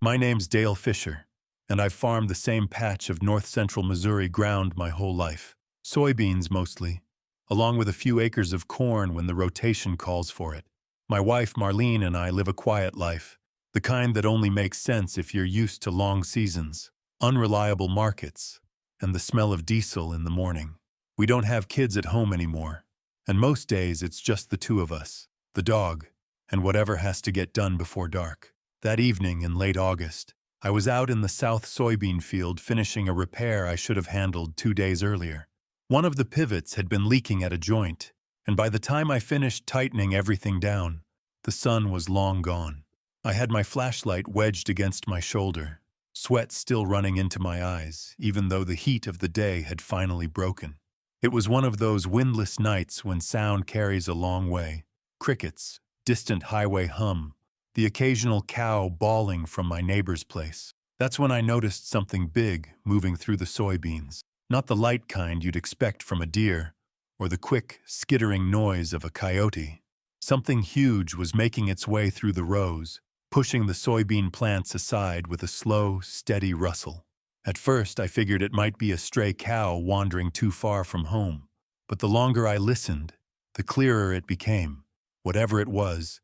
My name's Dale Fisher, and I've farmed the same patch of north-central Missouri ground my whole life. Soybeans mostly, along with a few acres of corn when the rotation calls for it. My wife Marlene and I live a quiet life, the kind that only makes sense if you're used to long seasons, unreliable markets, and the smell of diesel in the morning. We don't have kids at home anymore, and most days it's just the two of us, the dog, and whatever has to get done before dark. That evening in late August, I was out in the south soybean field finishing a repair I should have handled 2 days earlier. One of the pivots had been leaking at a joint, and by the time I finished tightening everything down, the sun was long gone. I had my flashlight wedged against my shoulder, sweat still running into my eyes, even though the heat of the day had finally broken. It was one of those windless nights when sound carries a long way. Crickets, distant highway hum, the occasional cow bawling from my neighbor's place. That's when I noticed something big moving through the soybeans. Not the light kind you'd expect from a deer, or the quick, skittering noise of a coyote. Something huge was making its way through the rows, pushing the soybean plants aside with a slow, steady rustle. At first, I figured it might be a stray cow wandering too far from home, but the longer I listened, the clearer it became. Whatever it was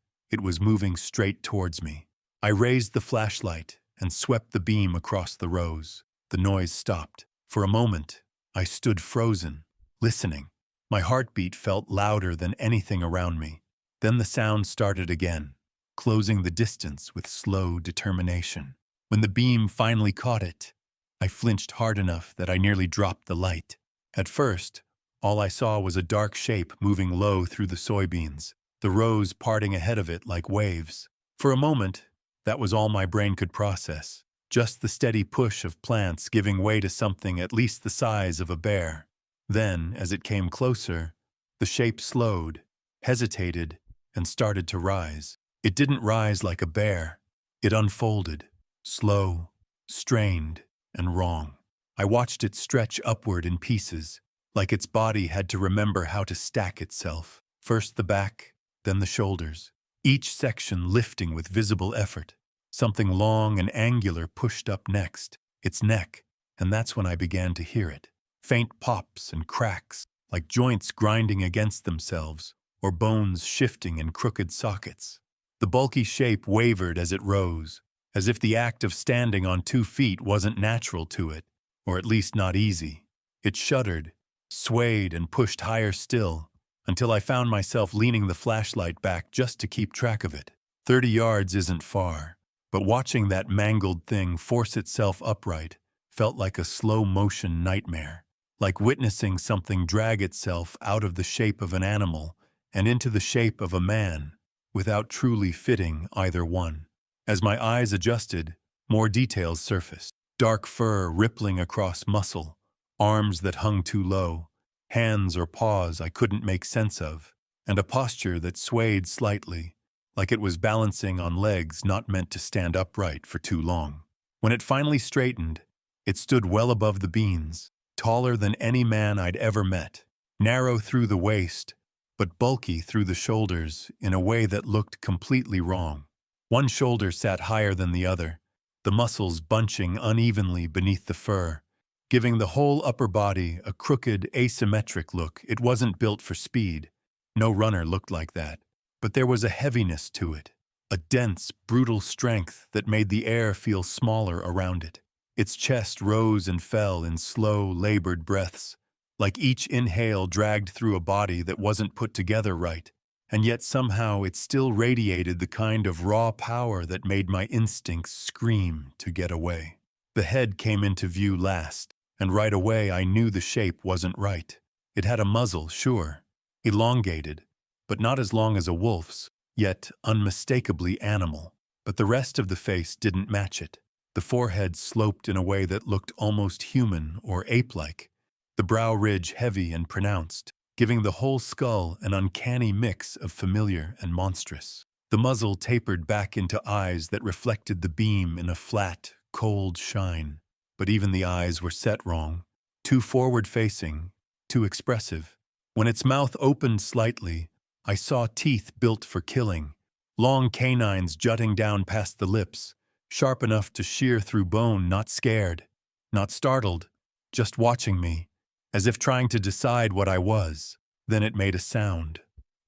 moving straight towards me. I raised the flashlight and swept the beam across the rows. The noise stopped. For a moment, I stood frozen, listening. My heartbeat felt louder than anything around me. Then the sound started again, closing the distance with slow determination. When the beam finally caught it, I flinched hard enough that I nearly dropped the light. At first, all I saw was a dark shape moving low through the soybeans, the rows parting ahead of it like waves. For a moment, that was all my brain could process. Just the steady push of plants giving way to something at least the size of a bear. Then, as it came closer, the shape slowed, hesitated, and started to rise. It didn't rise like a bear. It unfolded, slow, strained, and wrong. I watched it stretch upward in pieces, like its body had to remember how to stack itself. First the back, then the shoulders, each section lifting with visible effort. Something long and angular pushed up next, its neck, and that's when I began to hear it. Faint pops and cracks, like joints grinding against themselves, or bones shifting in crooked sockets. The bulky shape wavered as it rose, as if the act of standing on 2 feet wasn't natural to it, or at least not easy. It shuddered, swayed, and pushed higher still, until I found myself leaning the flashlight back just to keep track of it. 30 yards isn't far, but watching that mangled thing force itself upright felt like a slow-motion nightmare, like witnessing something drag itself out of the shape of an animal and into the shape of a man, without truly fitting either one. As my eyes adjusted, more details surfaced. Dark fur rippling across muscle, arms that hung too low, hands or paws I couldn't make sense of, and a posture that swayed slightly, like it was balancing on legs not meant to stand upright for too long. When it finally straightened, it stood well above the beans, taller than any man I'd ever met, narrow through the waist, but bulky through the shoulders in a way that looked completely wrong. One shoulder sat higher than the other, the muscles bunching unevenly beneath the fur, giving the whole upper body a crooked, asymmetric look. It wasn't built for speed. No runner looked like that. But there was a heaviness to it, a dense, brutal strength that made the air feel smaller around it. Its chest rose and fell in slow, labored breaths, like each inhale dragged through a body that wasn't put together right, and yet somehow it still radiated the kind of raw power that made my instincts scream to get away. The head came into view last, and right away I knew the shape wasn't right. It had a muzzle, sure, elongated, but not as long as a wolf's, yet unmistakably animal. But the rest of the face didn't match it. The forehead sloped in a way that looked almost human or ape-like, the brow ridge heavy and pronounced, giving the whole skull an uncanny mix of familiar and monstrous. The muzzle tapered back into eyes that reflected the beam in a flat, cold shine. But even the eyes were set wrong, too forward-facing, too expressive. When its mouth opened slightly, I saw teeth built for killing, long canines jutting down past the lips, sharp enough to shear through bone, not scared, not startled, just watching me, as if trying to decide what I was. Then it made a sound.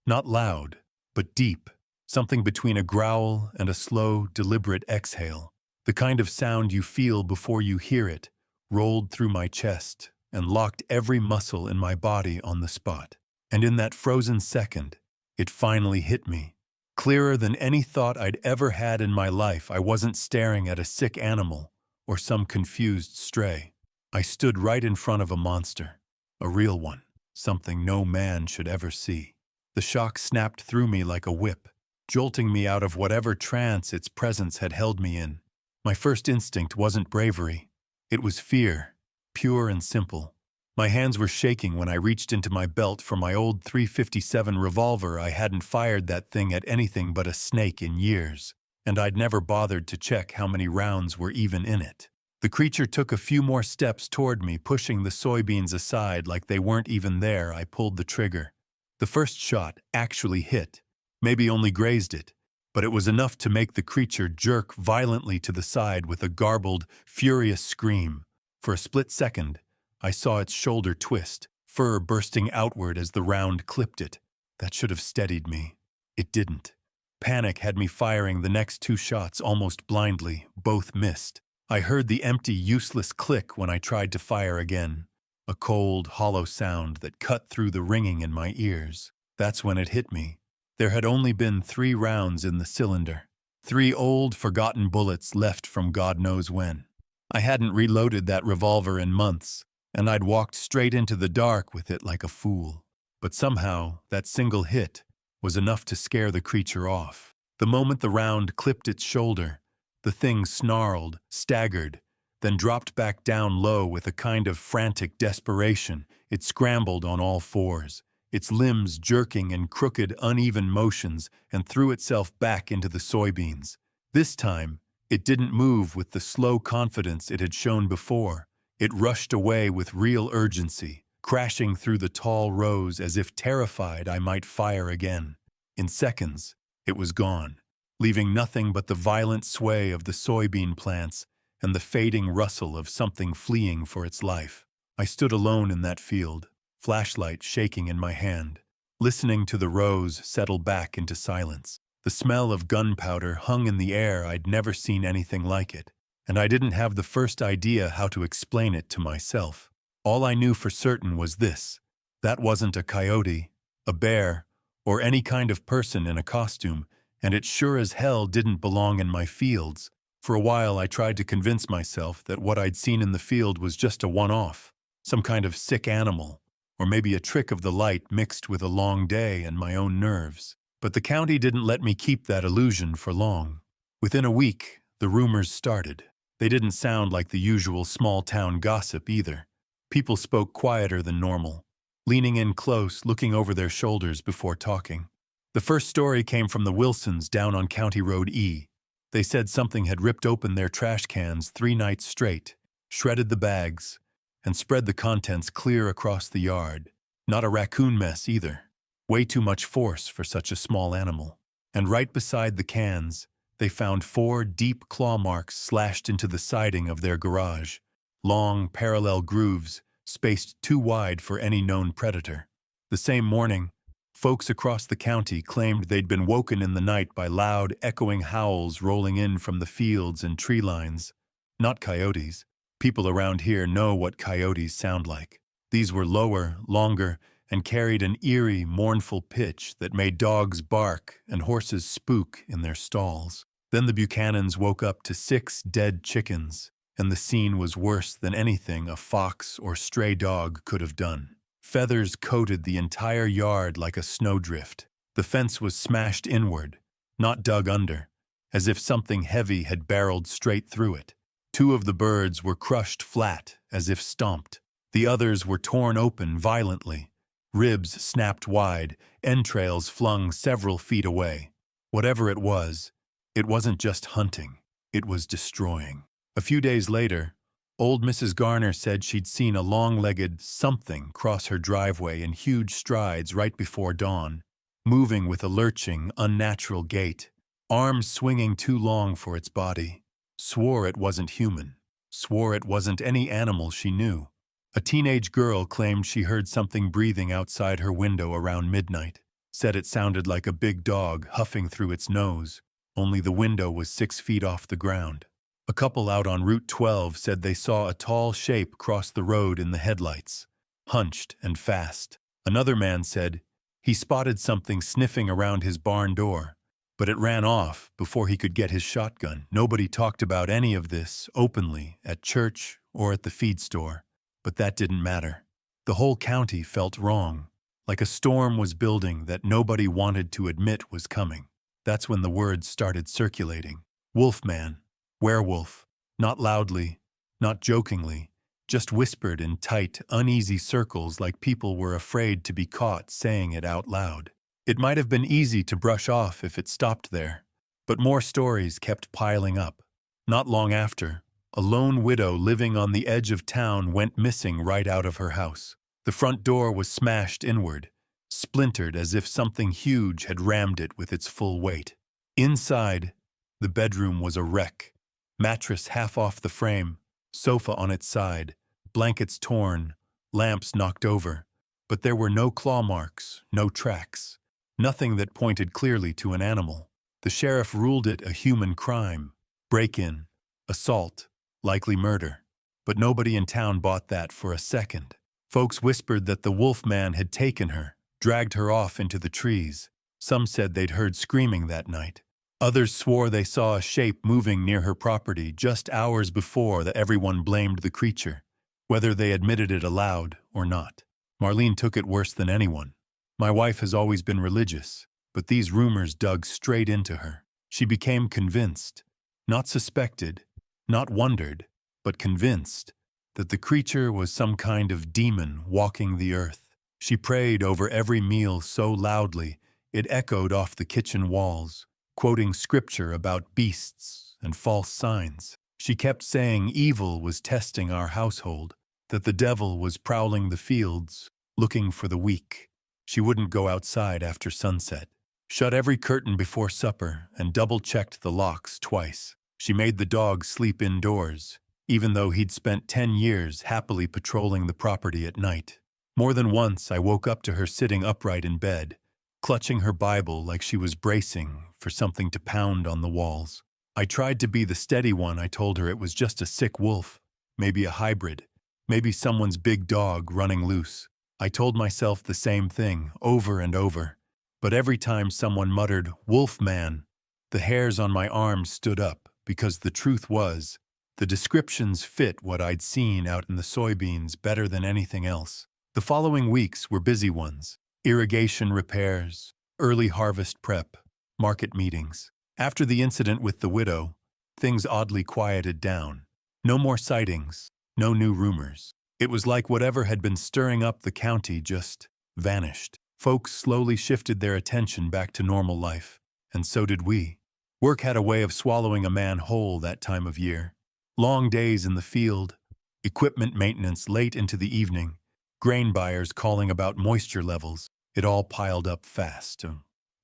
Not loud, but deep, something between a growl and a slow, deliberate exhale. The kind of sound you feel before you hear it, rolled through my chest and locked every muscle in my body on the spot. And in that frozen second, it finally hit me. Clearer than any thought I'd ever had in my life, I wasn't staring at a sick animal or some confused stray. I stood right in front of a monster, a real one, something no man should ever see. The shock snapped through me like a whip, jolting me out of whatever trance its presence had held me in. My first instinct wasn't bravery. It was fear, pure and simple. My hands were shaking when I reached into my belt for my old .357 revolver. I hadn't fired that thing at anything but a snake in years, and I'd never bothered to check how many rounds were even in it. The creature took a few more steps toward me, pushing the soybeans aside like they weren't even there. I pulled the trigger. The first shot actually hit, maybe only grazed it, but it was enough to make the creature jerk violently to the side with a garbled, furious scream. For a split second, I saw its shoulder twist, fur bursting outward as the round clipped it. That should have steadied me. It didn't. Panic had me firing the next two shots almost blindly. Both missed. I heard the empty, useless click when I tried to fire again. A cold, hollow sound that cut through the ringing in my ears. That's when it hit me. There had only been 3 rounds in the cylinder. 3 old, forgotten bullets left from God knows when. I hadn't reloaded that revolver in months, and I'd walked straight into the dark with it like a fool. But somehow, that single hit was enough to scare the creature off. The moment the round clipped its shoulder, the thing snarled, staggered, then dropped back down low with a kind of frantic desperation. It scrambled on all fours, its limbs jerking in crooked, uneven motions, and threw itself back into the soybeans. This time, it didn't move with the slow confidence it had shown before. It rushed away with real urgency, crashing through the tall rows as if terrified I might fire again. In seconds, it was gone, leaving nothing but the violent sway of the soybean plants and the fading rustle of something fleeing for its life. I stood alone in that field, flashlight shaking in my hand, listening to the rows settle back into silence. The smell of gunpowder hung in the air. I'd never seen anything like it, and I didn't have the first idea how to explain it to myself. All I knew for certain was this: that wasn't a coyote, a bear, or any kind of person in a costume, and it sure as hell didn't belong in my fields. For a while I tried to convince myself that what I'd seen in the field was just a one-off, some kind of sick animal, or maybe a trick of the light mixed with a long day and my own nerves. But the county didn't let me keep that illusion for long. Within a week, the rumors started. They didn't sound like the usual small-town gossip either. People spoke quieter than normal, leaning in close, looking over their shoulders before talking. The first story came from the Wilsons down on County Road E. They said something had ripped open their trash cans 3 nights straight, shredded the bags, and spread the contents clear across the yard. Not a raccoon mess either. Way too much force for such a small animal. And right beside the cans, they found 4 deep claw marks slashed into the siding of their garage. Long, parallel grooves, spaced too wide for any known predator. The same morning, folks across the county claimed they'd been woken in the night by loud, echoing howls rolling in from the fields and tree lines. Not coyotes. People around here know what coyotes sound like. These were lower, longer, and carried an eerie, mournful pitch that made dogs bark and horses spook in their stalls. Then the Buchanans woke up to 6 dead chickens, and the scene was worse than anything a fox or stray dog could have done. Feathers coated the entire yard like a snowdrift. The fence was smashed inward, not dug under, as if something heavy had barreled straight through it. 2 of the birds were crushed flat, as if stomped. The others were torn open violently. Ribs snapped wide, entrails flung several feet away. Whatever it wasn't just hunting, it was destroying. A few days later, old Mrs. Garner said she'd seen a long-legged something cross her driveway in huge strides right before dawn, moving with a lurching, unnatural gait, arms swinging too long for its body. swore it wasn't human, swore it wasn't any animal she knew. A teenage girl claimed she heard something breathing outside her window around midnight, said it sounded like a big dog huffing through its nose, only the window was 6 feet off the ground. A couple out on Route 12 said they saw a tall shape cross the road in the headlights, hunched and fast. Another man said he spotted something sniffing around his barn door, but it ran off before he could get his shotgun. Nobody talked about any of this openly at church or at the feed store, but that didn't matter. The whole county felt wrong, like a storm was building that nobody wanted to admit was coming. That's when the words started circulating. Wolfman, werewolf, not loudly, not jokingly, just whispered in tight, uneasy circles like people were afraid to be caught saying it out loud. It might have been easy to brush off if it stopped there, but more stories kept piling up. Not long after, a lone widow living on the edge of town went missing right out of her house. The front door was smashed inward, splintered as if something huge had rammed it with its full weight. Inside, the bedroom was a wreck. Mattress half off the frame, sofa on its side, blankets torn, lamps knocked over. But there were no claw marks, no tracks. Nothing that pointed clearly to an animal. The sheriff ruled it a human crime, break-in, assault, likely murder. But nobody in town bought that for a second. Folks whispered that the wolfman had taken her, dragged her off into the trees. Some said they'd heard screaming that night. Others swore they saw a shape moving near her property just hours before that everyone blamed the creature, whether they admitted it aloud or not. Marlene took it worse than anyone. My wife has always been religious, but these rumors dug straight into her. She became convinced, not suspected, not wondered, but convinced that the creature was some kind of demon walking the earth. She prayed over every meal so loudly it echoed off the kitchen walls, quoting scripture about beasts and false signs. She kept saying evil was testing our household, that the devil was prowling the fields, looking for the weak. She wouldn't go outside after sunset, shut every curtain before supper, and double-checked the locks twice. She made the dog sleep indoors, even though he'd spent 10 years happily patrolling the property at night. More than once I woke up to her sitting upright in bed, clutching her Bible like she was bracing for something to pound on the walls. I tried to be the steady one. I told her it was just a sick wolf, maybe a hybrid, maybe someone's big dog running loose. I told myself the same thing over and over, but every time someone muttered, "Wolf man," the hairs on my arms stood up, because the truth was, the descriptions fit what I'd seen out in the soybeans better than anything else. The following weeks were busy ones: irrigation repairs, early harvest prep, market meetings. After the incident with the widow, things oddly quieted down. No more sightings, no new rumors. It was like whatever had been stirring up the county just vanished. Folks slowly shifted their attention back to normal life, and so did we. Work had a way of swallowing a man whole that time of year. Long days in the field, equipment maintenance late into the evening, grain buyers calling about moisture levels. It all piled up fast.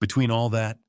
Between all that,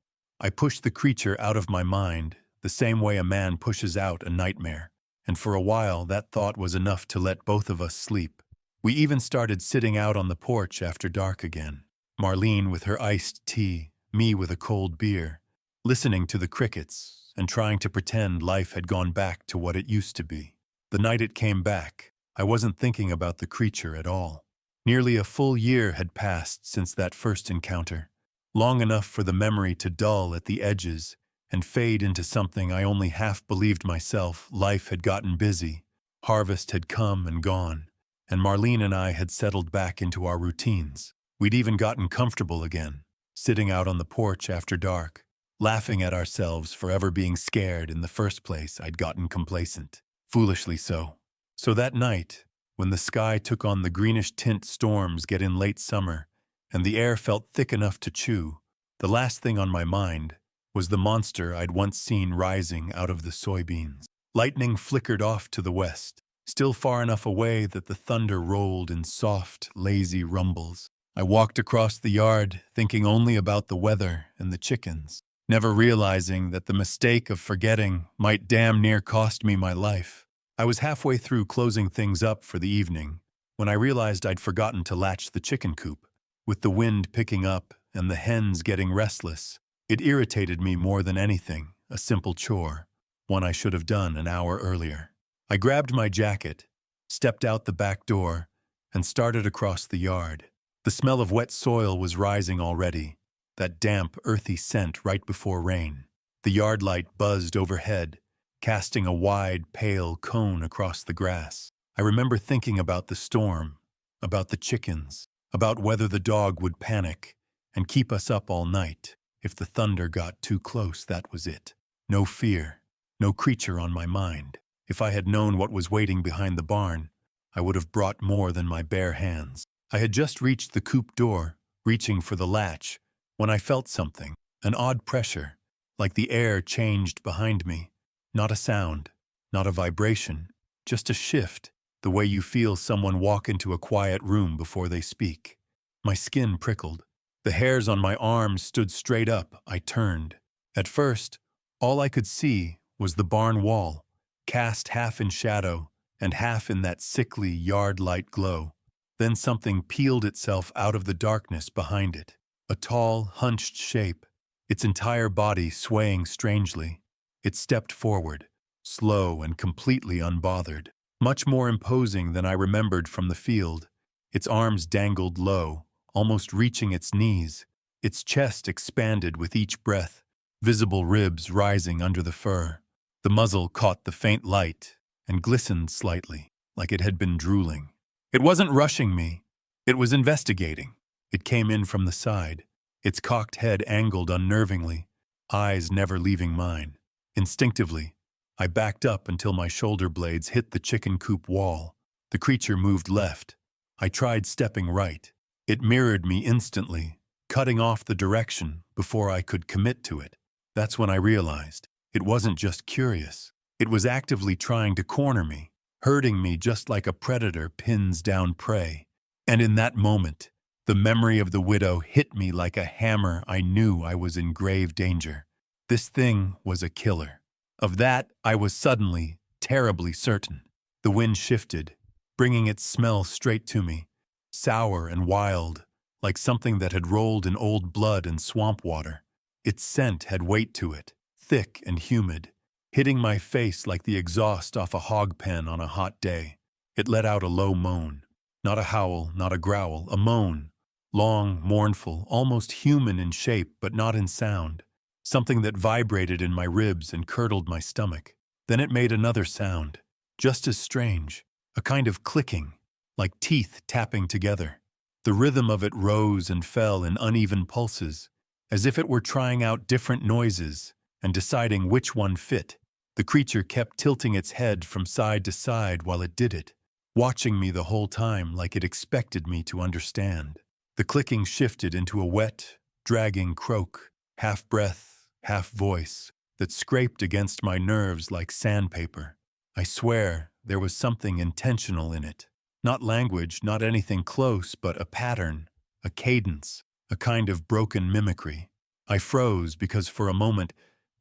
I pushed the creature out of my mind the same way a man pushes out a nightmare. And for a while, that thought was enough to let both of us sleep. We even started sitting out on the porch after dark again. Marlene with her iced tea, me with a cold beer, listening to the crickets and trying to pretend life had gone back to what it used to be. The night it came back, I wasn't thinking about the creature at all. Nearly a full year had passed since that first encounter, long enough for the memory to dull at the edges and fade into something I only half believed myself. Life had gotten busy, harvest had come and gone, and Marlene and I had settled back into our routines. We'd even gotten comfortable again, sitting out on the porch after dark, laughing at ourselves for ever being scared in the first place. I'd gotten complacent, foolishly so. So that night, when the sky took on the greenish tint storms get in late summer, and the air felt thick enough to chew, the last thing on my mind was the monster I'd once seen rising out of the soybeans. Lightning flickered off to the west, still far enough away that the thunder rolled in soft, lazy rumbles. I walked across the yard, thinking only about the weather and the chickens. never realizing that the mistake of forgetting might damn near cost me my life. I was halfway through closing things up for the evening when I realized I'd forgotten to latch the chicken coop. With the wind picking up and the hens getting restless, it irritated me more than anything, a simple chore, one I should have done an hour earlier. I grabbed my jacket, stepped out the back door, and started across the yard. The smell of wet soil was rising already, that damp, earthy scent right before rain. The yard light buzzed overhead, casting a wide, pale cone across the grass. I remember thinking about the storm, about the chickens, about whether the dog would panic and keep us up all night. If the thunder got too close, that was it. No fear, no creature on my mind. If I had known what was waiting behind the barn, I would have brought more than my bare hands. I had just reached the coop door, reaching for the latch, when I felt something, an odd pressure, like the air changed behind me. Not a sound, not a vibration, just a shift, the way you feel someone walk into a quiet room before they speak. My skin prickled. The hairs on my arms stood straight up. I turned. At first, all I could see was the barn wall, cast half in shadow and half in that sickly yard light glow. Then something peeled itself out of the darkness behind it. A tall, hunched shape, its entire body swaying strangely. It stepped forward, slow and completely unbothered, much more imposing than I remembered from the field. Its arms dangled low, almost reaching its knees. Its chest expanded with each breath, visible ribs rising under the fur. The muzzle caught the faint light and glistened slightly, like it had been drooling. It wasn't rushing me. It was investigating. It came in from the side, its cocked head angled unnervingly, eyes never leaving mine. Instinctively, I backed up until my shoulder blades hit the chicken coop wall. The creature moved left. I tried stepping right. It mirrored me instantly, cutting off the direction before I could commit to it. That's when I realized it wasn't just curious. It was actively trying to corner me, herding me just like a predator pins down prey. And in that moment, the memory of the widow hit me like a hammer. I knew I was in grave danger. This thing was a killer. Of that, I was suddenly, terribly certain. The wind shifted, bringing its smell straight to me, sour and wild, like something that had rolled in old blood and swamp water. Its scent had weight to it, thick and humid, hitting my face like the exhaust off a hog pen on a hot day. It let out a low moan. Not a howl, not a growl, a moan. Long, mournful, almost human in shape but not in sound. Something that vibrated in my ribs and curdled my stomach. Then it made another sound, just as strange, a kind of clicking, like teeth tapping together. The rhythm of it rose and fell in uneven pulses, as if it were trying out different noises and deciding which one fit. The creature kept tilting its head from side to side while it did it, watching me the whole time like it expected me to understand. The clicking shifted into a wet, dragging croak, half breath, half voice, that scraped against my nerves like sandpaper. I swear there was something intentional in it. Not language, not anything close, but a pattern, a cadence, a kind of broken mimicry. I froze because for a moment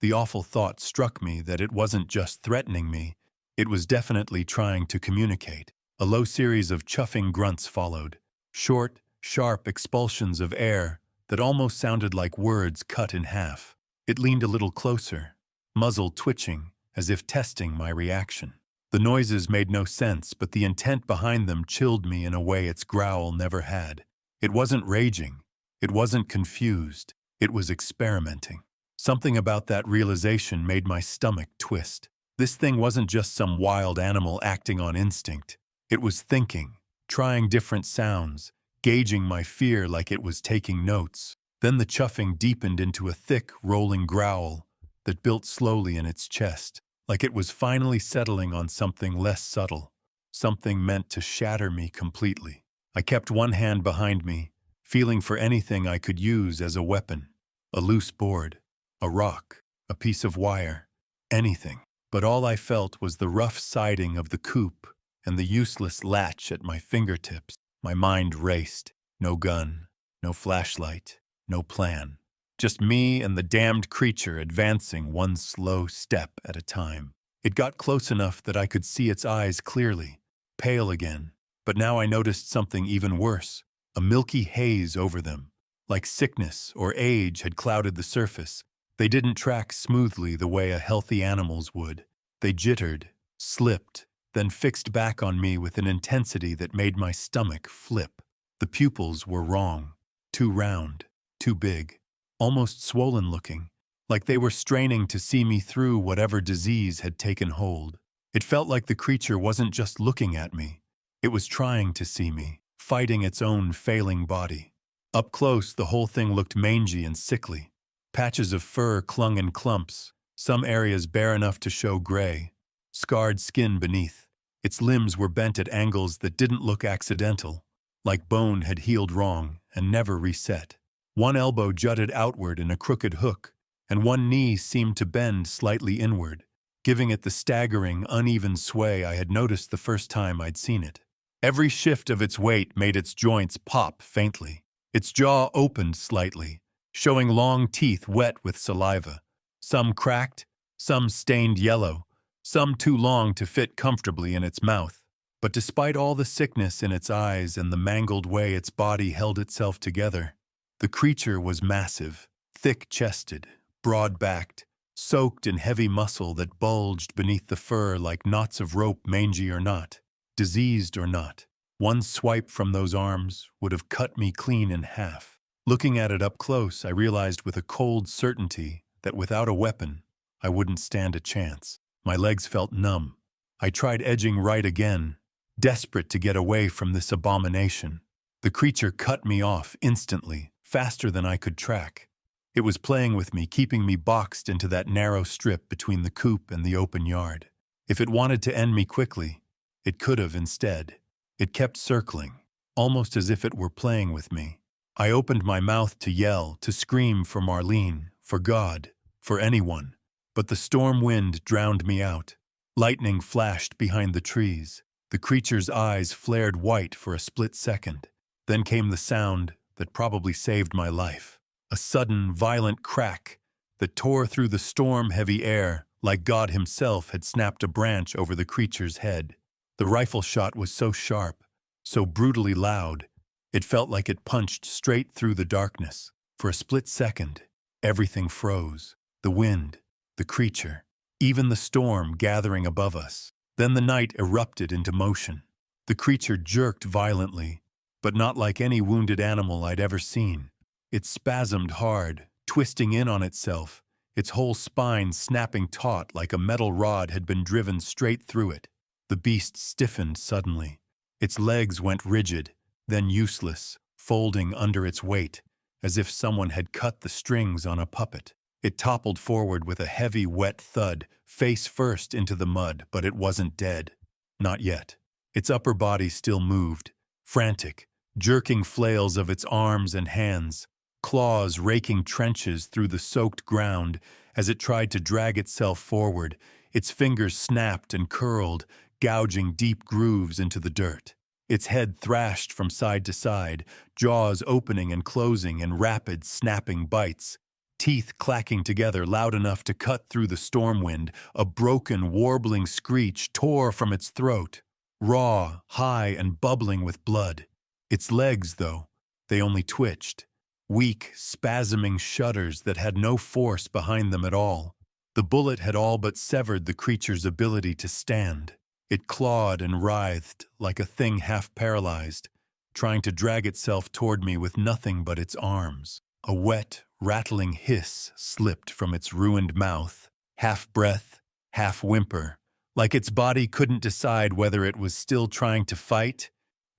the awful thought struck me that it wasn't just threatening me, it was definitely trying to communicate. A low series of chuffing grunts followed, short, sharp expulsions of air that almost sounded like words cut in half. It leaned a little closer, muzzle twitching, as if testing my reaction. The noises made no sense, but the intent behind them chilled me in a way its growl never had. It wasn't raging. It wasn't confused. It was experimenting. Something about that realization made my stomach twist. This thing wasn't just some wild animal acting on instinct. It was thinking, trying different sounds, gauging my fear like it was taking notes. Then the chuffing deepened into a thick, rolling growl that built slowly in its chest, like it was finally settling on something less subtle, something meant to shatter me completely. I kept one hand behind me, feeling for anything I could use as a weapon. A loose board, a rock, a piece of wire, anything. But all I felt was the rough siding of the coop and the useless latch at my fingertips. My mind raced. No gun, no flashlight, no plan. Just me and the damned creature advancing one slow step at a time. It got close enough that I could see its eyes clearly, pale again. But now I noticed something even worse, a milky haze over them. Like sickness or age had clouded the surface. They didn't track smoothly the way a healthy animal's would. They jittered, slipped, then fixed back on me with an intensity that made my stomach flip. The pupils were wrong, too round, too big, almost swollen-looking, like they were straining to see me through whatever disease had taken hold. It felt like the creature wasn't just looking at me. It was trying to see me, fighting its own failing body. Up close, the whole thing looked mangy and sickly. Patches of fur clung in clumps, some areas bare enough to show gray, scarred skin beneath. Its limbs were bent at angles that didn't look accidental, like bone had healed wrong and never reset. One elbow jutted outward in a crooked hook, and one knee seemed to bend slightly inward, giving it the staggering, uneven sway I had noticed the first time I'd seen it. Every shift of its weight made its joints pop faintly. Its jaw opened slightly, showing long teeth wet with saliva, some cracked, some stained yellow, some too long to fit comfortably in its mouth. But despite all the sickness in its eyes and the mangled way its body held itself together, the creature was massive, thick-chested, broad-backed, soaked in heavy muscle that bulged beneath the fur like knots of rope, mangy or not, diseased or not. One swipe from those arms would have cut me clean in half. Looking at it up close, I realized with a cold certainty that without a weapon, I wouldn't stand a chance. My legs felt numb. I tried edging right again, desperate to get away from this abomination. The creature cut me off instantly, faster than I could track. It was playing with me, keeping me boxed into that narrow strip between the coop and the open yard. If it wanted to end me quickly, it could have instead. It kept circling, almost as if it were playing with me. I opened my mouth to yell, to scream for Marlene, for God, for anyone. But the storm wind drowned me out. Lightning flashed behind the trees. The creature's eyes flared white for a split second. Then came the sound that probably saved my life. A sudden, violent crack that tore through the storm-heavy air like God himself had snapped a branch over the creature's head. The rifle shot was so sharp, so brutally loud, it felt like it punched straight through the darkness. For a split second, everything froze. The wind, the creature, even the storm gathering above us. Then the night erupted into motion. The creature jerked violently, but not like any wounded animal I'd ever seen. It spasmed hard, twisting in on itself, its whole spine snapping taut like a metal rod had been driven straight through it. The beast stiffened suddenly. Its legs went rigid, then useless, folding under its weight, as if someone had cut the strings on a puppet. It toppled forward with a heavy, wet thud, face first into the mud, but it wasn't dead. Not yet. Its upper body still moved, frantic, jerking flails of its arms and hands, claws raking trenches through the soaked ground as it tried to drag itself forward. Its fingers snapped and curled, gouging deep grooves into the dirt. Its head thrashed from side to side, jaws opening and closing in rapid, snapping bites. Teeth clacking together loud enough to cut through the storm wind, a broken, warbling screech tore from its throat, raw, high, and bubbling with blood. Its legs, though, they only twitched, weak, spasming shudders that had no force behind them at all. The bullet had all but severed the creature's ability to stand. It clawed and writhed like a thing half paralyzed, trying to drag itself toward me with nothing but its arms. A wet, rattling hiss slipped from its ruined mouth, half breath, half whimper, like its body couldn't decide whether it was still trying to fight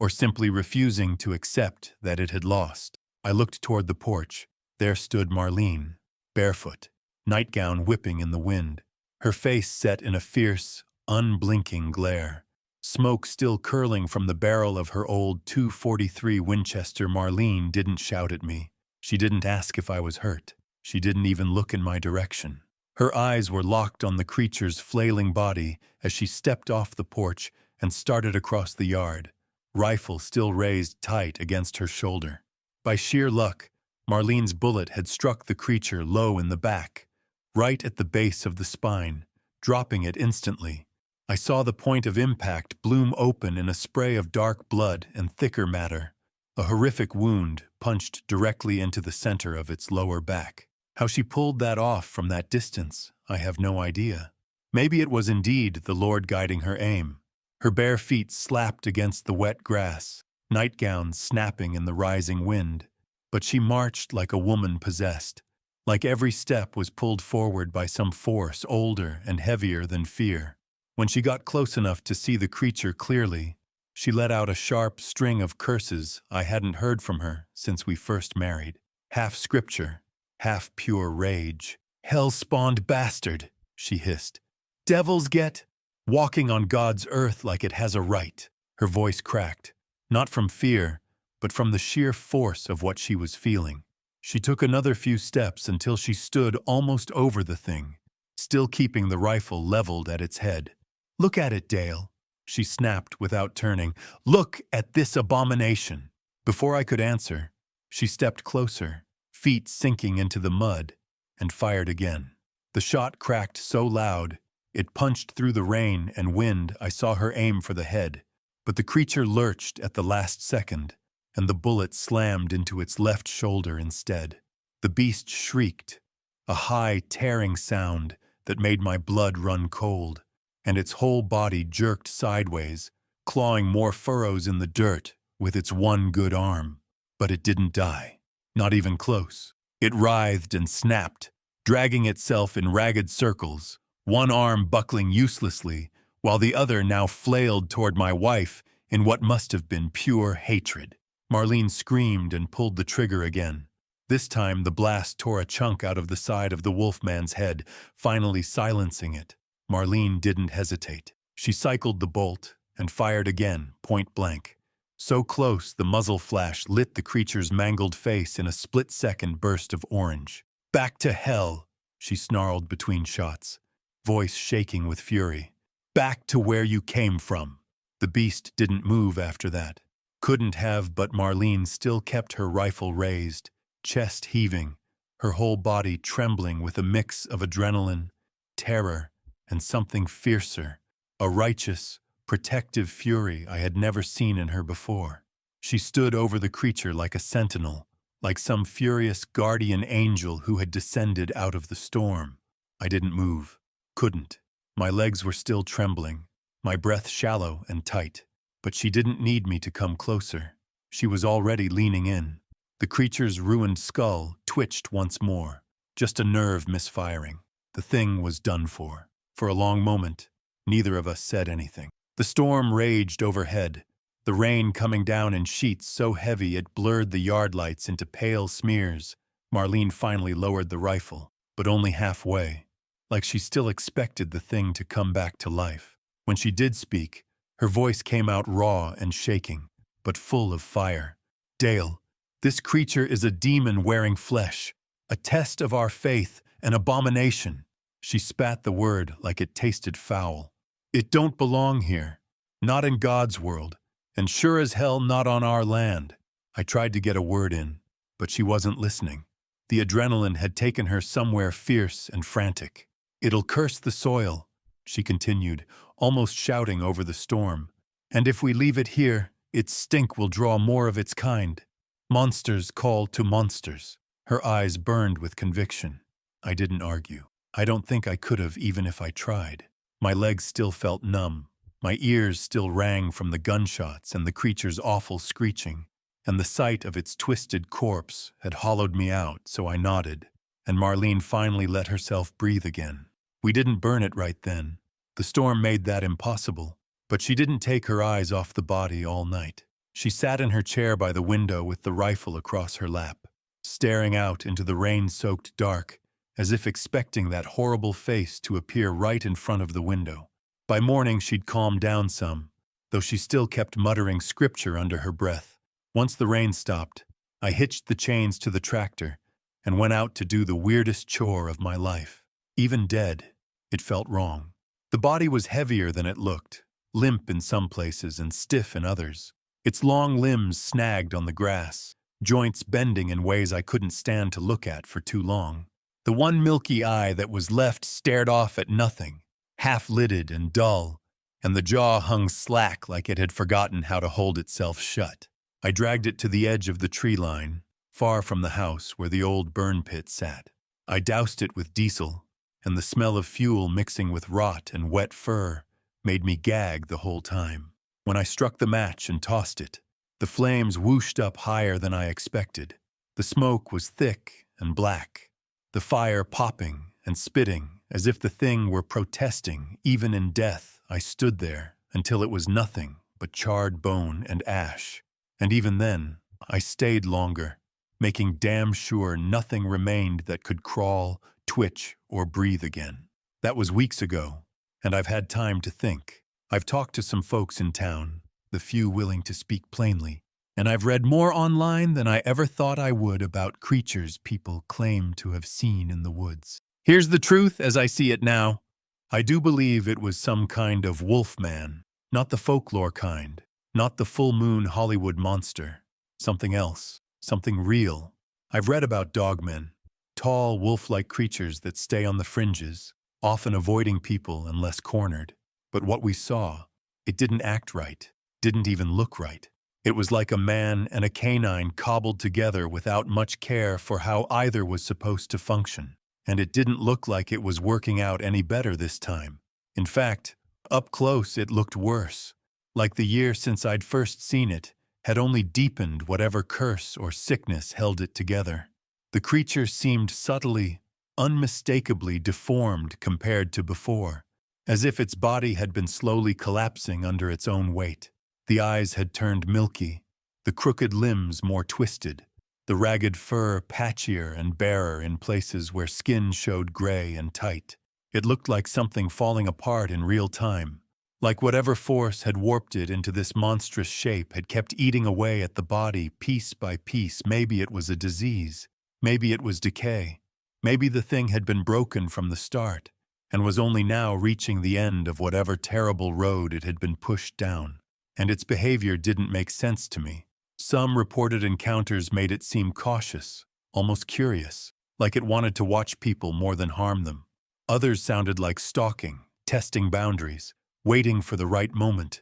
or simply refusing to accept that it had lost. I looked toward the porch. There stood Marlene, barefoot, nightgown whipping in the wind, her face set in a fierce, unblinking glare. Smoke still curling from the barrel of her old .243 Winchester. Marlene didn't shout at me. She didn't ask if I was hurt. She didn't even look in my direction. Her eyes were locked on the creature's flailing body as she stepped off the porch and started across the yard, rifle still raised tight against her shoulder. By sheer luck, Marlene's bullet had struck the creature low in the back, right at the base of the spine, dropping it instantly. I saw the point of impact bloom open in a spray of dark blood and thicker matter. A horrific wound punched directly into the center of its lower back. How she pulled that off from that distance, I have no idea. Maybe it was indeed the Lord guiding her aim. Her bare feet slapped against the wet grass, nightgown snapping in the rising wind. But she marched like a woman possessed, like every step was pulled forward by some force older and heavier than fear. When she got close enough to see the creature clearly, she let out a sharp string of curses I hadn't heard from her since we first married. Half scripture, half pure rage. "Hell-spawned bastard," she hissed. "Devils get walking on God's earth like it has a right." Her voice cracked, not from fear, but from the sheer force of what she was feeling. She took another few steps until she stood almost over the thing, still keeping the rifle leveled at its head. "Look at it, Dale," she snapped without turning. "Look at this abomination." Before I could answer, she stepped closer, feet sinking into the mud, and fired again. The shot cracked so loud, it punched through the rain and wind. I saw her aim for the head, but the creature lurched at the last second, and the bullet slammed into its left shoulder instead. The beast shrieked, a high, tearing sound that made my blood run cold, and its whole body jerked sideways, clawing more furrows in the dirt with its one good arm. But it didn't die. Not even close. It writhed and snapped, dragging itself in ragged circles, one arm buckling uselessly, while the other now flailed toward my wife in what must have been pure hatred. Marlene screamed and pulled the trigger again. This time the blast tore a chunk out of the side of the wolfman's head, finally silencing it. Marlene didn't hesitate. She cycled the bolt and fired again, point blank. So close the muzzle flash lit the creature's mangled face in a split-second burst of orange. "Back to hell," she snarled between shots, voice shaking with fury. "Back to where you came from." The beast didn't move after that. Couldn't have, but Marlene still kept her rifle raised, chest heaving, her whole body trembling with a mix of adrenaline, terror, and something fiercer, a righteous, protective fury I had never seen in her before. She stood over the creature like a sentinel, like some furious guardian angel who had descended out of the storm. I didn't move. Couldn't. My legs were still trembling, my breath shallow and tight. But she didn't need me to come closer. She was already leaning in. The creature's ruined skull twitched once more, just a nerve misfiring. The thing was done for. For a long moment, neither of us said anything. The storm raged overhead, the rain coming down in sheets so heavy it blurred the yard lights into pale smears. Marlene finally lowered the rifle, but only halfway, like she still expected the thing to come back to life. When she did speak, her voice came out raw and shaking, but full of fire. "Dale, this creature is a demon wearing flesh, a test of our faith, an abomination." She spat the word like it tasted foul. "It don't belong here, not in God's world, and sure as hell not on our land." I tried to get a word in, but she wasn't listening. The adrenaline had taken her somewhere fierce and frantic. "It'll curse the soil," she continued, almost shouting over the storm. "And if we leave it here, its stink will draw more of its kind. Monsters call to monsters." Her eyes burned with conviction. I didn't argue. I don't think I could have even if I tried. My legs still felt numb. My ears still rang from the gunshots and the creature's awful screeching, and the sight of its twisted corpse had hollowed me out, so I nodded, and Marlene finally let herself breathe again. We didn't burn it right then. The storm made that impossible, but she didn't take her eyes off the body all night. She sat in her chair by the window with the rifle across her lap, staring out into the rain-soaked dark, as if expecting that horrible face to appear right in front of the window. By morning she'd calmed down some, though she still kept muttering scripture under her breath. Once the rain stopped, I hitched the chains to the tractor and went out to do the weirdest chore of my life. Even dead, it felt wrong. The body was heavier than it looked, limp in some places and stiff in others. Its long limbs snagged on the grass, joints bending in ways I couldn't stand to look at for too long. The one milky eye that was left stared off at nothing, half-lidded and dull, and the jaw hung slack like it had forgotten how to hold itself shut. I dragged it to the edge of the tree line, far from the house where the old burn pit sat. I doused it with diesel, and the smell of fuel mixing with rot and wet fur made me gag the whole time. When I struck the match and tossed it, the flames whooshed up higher than I expected. The smoke was thick and black, the fire popping and spitting as if the thing were protesting. Even in death, I stood there until it was nothing but charred bone and ash. And even then, I stayed longer, making damn sure nothing remained that could crawl, twitch, or breathe again. That was weeks ago, and I've had time to think. I've talked to some folks in town, the few willing to speak plainly, and I've read more online than I ever thought I would about creatures people claim to have seen in the woods. Here's the truth as I see it now. I do believe it was some kind of wolf man, not the folklore kind, not the full-moon Hollywood monster. Something else, something real. I've read about dogmen, tall, wolf-like creatures that stay on the fringes, often avoiding people unless cornered. But what we saw, it didn't act right, didn't even look right. It was like a man and a canine cobbled together without much care for how either was supposed to function. And it didn't look like it was working out any better this time. In fact, up close it looked worse, like the year since I'd first seen it had only deepened whatever curse or sickness held it together. The creature seemed subtly, unmistakably deformed compared to before, as if its body had been slowly collapsing under its own weight. The eyes had turned milky, the crooked limbs more twisted, the ragged fur patchier and barer in places where skin showed gray and tight. It looked like something falling apart in real time, like whatever force had warped it into this monstrous shape had kept eating away at the body piece by piece. Maybe it was a disease, maybe it was decay, maybe the thing had been broken from the start and was only now reaching the end of whatever terrible road it had been pushed down. And its behavior didn't make sense to me. Some reported encounters made it seem cautious, almost curious, like it wanted to watch people more than harm them. Others sounded like stalking, testing boundaries, waiting for the right moment.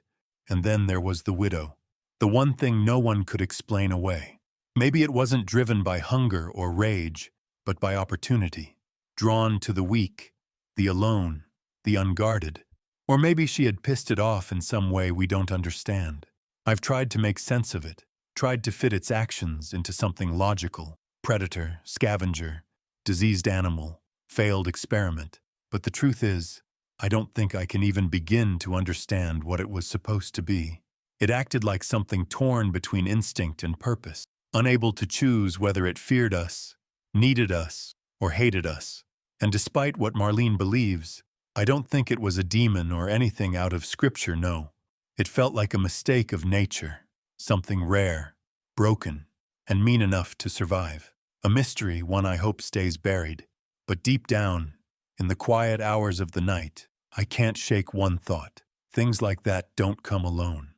And then there was the widow, the one thing no one could explain away. Maybe it wasn't driven by hunger or rage, but by opportunity, drawn to the weak, the alone, the unguarded. Or maybe she had pissed it off in some way we don't understand. I've tried to make sense of it, tried to fit its actions into something logical. Predator, scavenger, diseased animal, failed experiment. But the truth is, I don't think I can even begin to understand what it was supposed to be. It acted like something torn between instinct and purpose, unable to choose whether it feared us, needed us, or hated us. And despite what Marlene believes, I don't think it was a demon or anything out of scripture, no. It felt like a mistake of nature, something rare, broken, and mean enough to survive. A mystery, one I hope stays buried. But deep down, in the quiet hours of the night, I can't shake one thought. Things like that don't come alone.